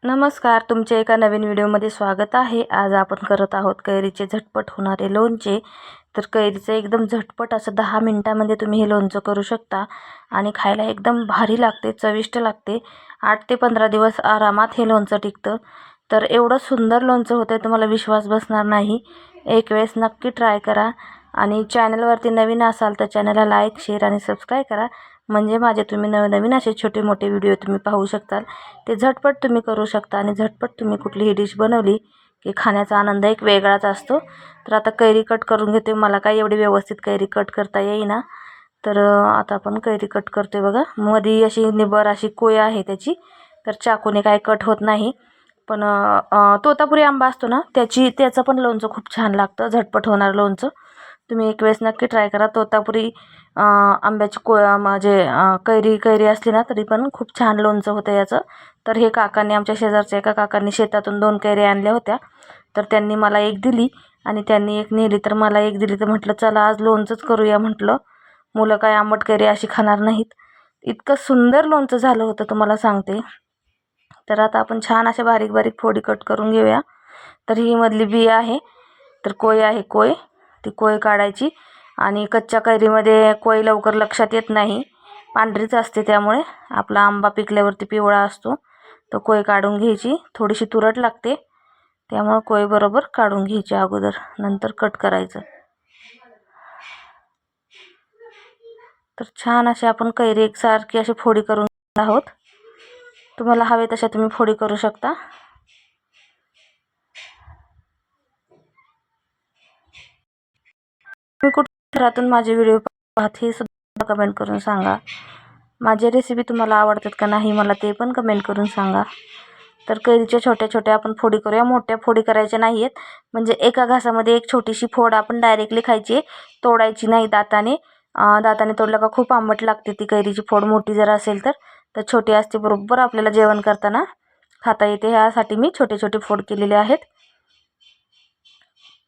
नमस्कार, तुमच्या एका नवीन व्हिडिओमध्ये स्वागत आहे। आज आपण करत आहोत कैरीचे झटपट होणारे लोणचे। तर कैरीचं एकदम झटपट असं 10 मिनिटांमध्ये तुम्ही हे लोणचं करू शकता आणि खायला एकदम भारी लागते, चविष्ट लागते। 8 ते 15 दिवस आरामात हे लोणचं टिकतं। तर एवढं सुंदर लोणचं होतं, तुम्हाला विश्वास बसणार नाही। एक वेळेस नक्की ट्राय करा आणि चॅनलवरती नवीन असाल तर चॅनलला लाईक, शेअर आणि सबस्क्राईब करा, म्हणजे माझे तुम्ही नवनवीन असे छोटे मोठे व्हिडिओ तुम्ही पाहू शकताल। ते झटपट तुम्ही करू शकता आणि झटपट तुम्ही कुठलीही डिश बनवली की खाण्याचा आनंद एक वेगळाच असतो। तर आता कैरी कट करून घेते। मला काय एवढी व्यवस्थित कैरी कट करता येईना, तर आता आपण कैरी कट करते। बघा, मध्ये अशी निबर अशी कोय आहे त्याची, तर चाकूने काय कट होत नाही। पण तोतापुरी आंबा असतो ना, त्याचं पण लोणचं खूप छान लागतं, झटपट होणार लोणचं। तुम्ही एक वेळेस नक्की ट्राय करा। तोतापुरी आंब्याची म्हणजे कैरी असली ना तरी पण खूप छान लोणचं होतं याचं। तर हे काकांनी, आमच्या शेजारच्या एका काकांनी शेतातून 2 कैऱ्या आणल्या होत्या, तर त्यांनी मला एक दिली आणि त्यांनी एक नेली, तर मला एक दिली। तर म्हटलं चला आज लोणचंच करूया म्हटलं, मुलं काय आंबट कैरी अशी खाणार नाहीत। इतकं सुंदर लोणचं झालं होतं तुम्हाला सांगते। तर आता आपण छान अशा बारीक बारीक फोडी कट करून घेऊया। तर ही मधली बी आहे, तर कोय आहे, ती कोय काढायची। आणि कच्च्या कैरीमध्ये कोय लवकर लक्षात येत नाही, पांढरीच असते, त्यामुळे आपला आंबा पिकल्यावरती पिवळा असतो। तो कोय काढून घ्यायची, थोडीशी तुरट लागते, त्यामुळे कोय बरोबर काढून घ्यायची अगोदर, नंतर कट करायचं। तर छान अशी आपण कैरी एकसारखी अशी फोडी करून घेत आहोत। तुम्हाला हवे तशा तुम्ही फोडी करू शकता। तुम्ही कुठल्या शहरातून माझे व्हिडिओ पाहत हे सुद्धा कमेंट करून सांगा। माझे रेसिपी तुम्हाला आवडतात का नाही मला ते पण कमेंट करून सांगा। तर कैरीच्या छोट्या छोट्या आपण फोडी करूया, मोठ्या फोडी करायच्या नाही आहेत, म्हणजे एका घासामध्ये एक छोटीशी फोड आपण डायरेक्टली खायची, तोडायची नाही दाताने। दाताने तोडलं का खूप आंबट लागते ती कैरीची फोड, मोठी जर असेल तर छोटी असते, बरोबर आपल्याला जेवण करताना खाता येते। ह्यासाठी मी छोटे छोटे फोड केलेले आहेत।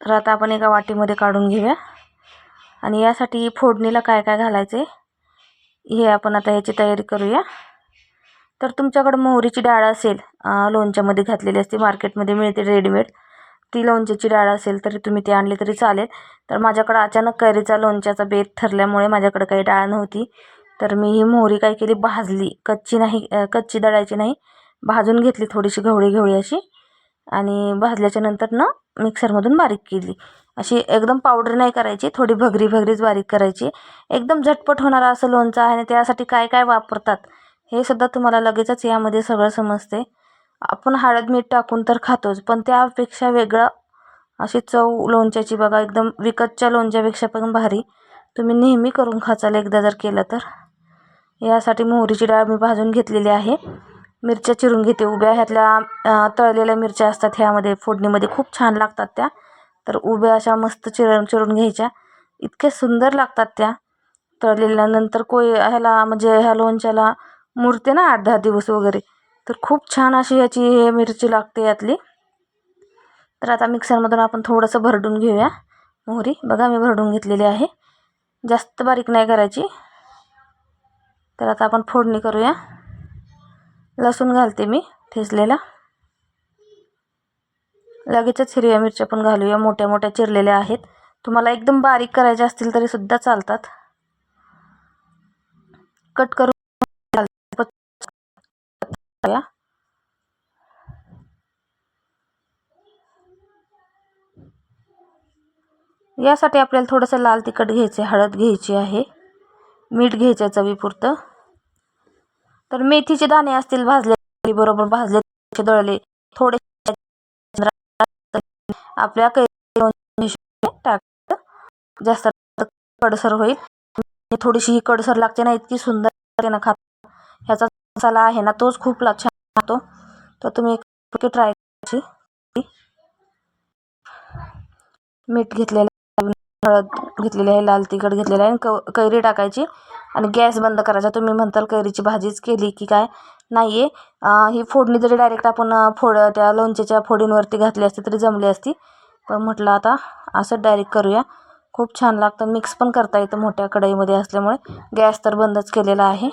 तर आता आपण एका वाटीमध्ये काढून घेऊया आणि यासाठी फोडणीला काय काय घालायचे हे आपण आता याची तयारी करूया। तर तुमच्याकडे मोहरीची डाळ असेल, लोणच्यामध्ये घातलेली असते, मार्केटमध्ये मिळते रेडीमेड, ती लोणच्याची डाळ असेल तरी तुम्ही ती आणली तरी चालेल। तर माझ्याकडे अचानक कैरीचा लोणच्याचा बेत ठरल्यामुळे माझ्याकडे काही डाळ नव्हती, तर मी ही मोहरी काय केली, भाजली, कच्ची दळायची नाही, भाजून घेतली थोडीशी गवळी अशी, आणि भाजल्याच्या नंतर ना मिक्सरमधून बारीक केली। अशी एकदम पावडर नाही करायची, थोडी भगरीच बारीक करायची। एकदम झटपट होणारा असं लोणचं आहे, आणि त्यासाठी काय काय वापरतात हे सुद्धा तुम्हाला लगेचच यामध्ये सगळं समजते। आपण हळद मीठ टाकून तर खातोच, पण त्यापेक्षा वेगळं अशी चव लोणच्याची बघा, एकदम विकतच्या लोणच्यापेक्षा पण भारी। तुम्ही नेहमी करून खाचाल एकदा जर केलं तर। यासाठी मोहरीची डाळ मी भाजून घेतलेली आहे। मिरच्या चिरून घेते उभ्या, ह्यातल्या तळलेल्या मिरच्या असतात ह्यामध्ये फोडणीमध्ये खूप छान लागतात त्या, तर उभ्या अशा मस्त चिरून घ्यायच्या, इतके सुंदर लागतात त्या तळलेल्यानंतर। ह्याला म्हणजे ह्या लोणच्याला मुरते ना 8-10 दिवस वगैरे, तर खूप छान अशी ह्याची मिरची लागते यातली। तर आता मिक्सरमधून आपण थोडंसं भरडून घेऊया मोहरी, बघा मी भरडून घेतलेली आहे, जास्त बारीक नाही करायची। तर आता आपण फोडणी करूया। लसूण घालते मी ठेचलेला, लगेचच हिरव्या मिरच्या पण घालूया, मोठ्या मोठ्या चिरलेल्या आहेत। तुम्हाला एकदम बारीक करायचे असतील तरी सुद्धा चालतात, कट करून यासाठी आपल्याला थोडंसं लाल तिखट घ्यायचे, हळद घ्यायची आहे, मीठ घ्यायचं चवीपुरतं। तर मेथीचे दाणे असतील भाजले, बरोबर भाजले दळले थोडे, आपल्या टाक जास्त कडसर होईल, थोडीशी ही कडसर लागते ना, इतकी सुंदर ना खात। ह्याचा मसाला आहे ना तोच खूप छान लागतो, तर तुम्ही ट्राय करायची। मीठ घेतलेलं, हळद घेतलेली आहे, लाल तिखट घेतलेलं आहे, कैरी टाकायची आणि गॅस बंद करायचा। तुम्ही म्हणताल कैरीची भाजीच केली की काय, नाही आहे, ही फोडणी जरी डायरेक्ट आपण त्या लोणच्याच्या फोडींवरती घातली असती तरी जमली असती, पण म्हटलं आता असं डायरेक्ट करूया, खूप छान लागतं। मिक्स पण करता येतं मोठ्या कढईमध्ये असल्यामुळे, गॅस तर बंदच केलेला आहे।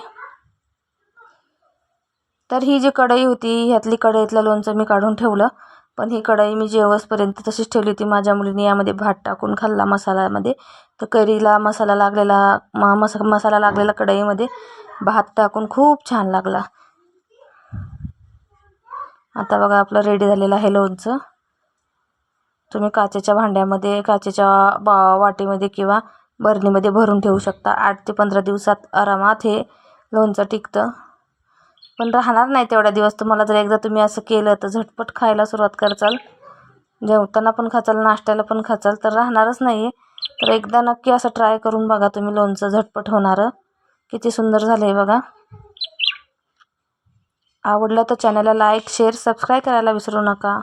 तर ही जी कढई होती ह्यातली कढईतलं लोणचं मी काढून ठेवलं, पण ही कढई मी जेवसपर्यंत तशीच ठेवली होती. माझ्या मुलीने यामध्ये भात टाकून खाल्ला मसाल्यामध्ये, तर कैरीला मसाला लागलेला मसाला लागलेला कढईमध्ये भात टाकून खूप छान लागला. आता बघा आपलं रेडी झालेलं आहे लोणचं. तुम्ही काचेच्या भांड्यामध्ये, काचेच्या वाटीमध्ये किंवा बरणीमध्ये भरून ठेवू शकता. 8 ते 15 दिवसात आरामात हे लोणचं टिकतं. पण राहणार नाही तेवढ्या दिवस. तुम्हाला जर एकदा तुम्ही असं केलं तर झटपट खायला सुरुवात करचाल, जेवताना पण खाचाल, नाश्त्याला पण खाचाल, तर राहणारच नाही आहे. तर एकदा नक्की असं ट्राय करून बघा तुम्ही, लोणचं झटपट होणारं. किती सुंदर झालं आहे बघा. आवडलं तर चॅनलला लाईक, शेअर, सबस्क्राईब करायला विसरू नका.